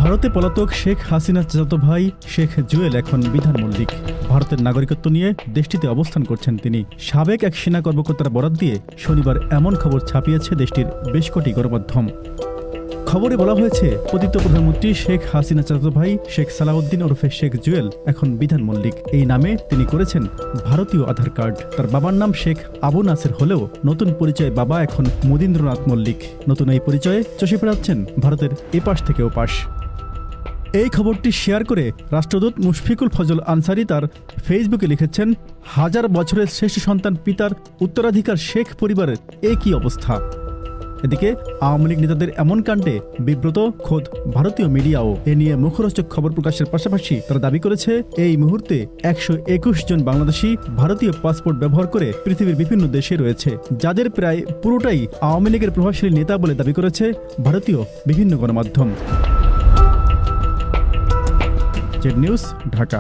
ভারতে পলাতক শেখ হাসিনার চাচাতো ভাই শেখ জুয়েল এখন বিধান মল্লিক। ভারতের নাগরিকত্ব নিয়ে দেশটিতে অবস্থান করছেন তিনি। সাবেক এক সেনা কর্মকর্তার বরাত দিয়ে শনিবার এমন খবর ছাপিয়েছে দেশটির বেশ কটি গণমাধ্যম। খবরে বলা হয়েছে, পতিত প্রধানমন্ত্রী শেখ হাসিনা চাচাতো ভাই শেখ সালাউদ্দিন ওরফে শেখ জুয়েল এখন বিধান মল্লিক। এই নামে তিনি করেছেন ভারতীয় আধার কার্ড। তার বাবার নাম শেখ আবু নাসের হলেও নতুন পরিচয় বাবা এখন মদীন্দ্রনাথ মল্লিক। নতুন এই পরিচয়ে চষে বেড়াচ্ছেন ভারতের এপাশ থেকে ওপাশ। এই খবরটি শেয়ার করে রাষ্ট্রদূত মুশফিকুল ফজল আনসারি তার ফেসবুকে লিখেছেন, হাজার বছরের শ্রেষ্ঠ সন্তান পিতার উত্তরাধিকার শেখ পরিবারের এ কী অবস্থা। এদিকে আওয়ামী লীগ নেতাদের এমন কাণ্ডে বিব্রত খোদ ভারতীয় মিডিয়াও। এ নিয়ে মুখরোচক খবর প্রকাশের পাশাপাশি তারা দাবি করেছে, এই মুহূর্তে 121 জন বাংলাদেশি ভারতীয় পাসপোর্ট ব্যবহার করে পৃথিবীর বিভিন্ন দেশে রয়েছে, যাদের প্রায় পুরোটাই আওয়ামী লীগের প্রভাবশালী নেতা বলে দাবি করেছে ভারতীয় বিভিন্ন গণমাধ্যম। Z news, Dhaka.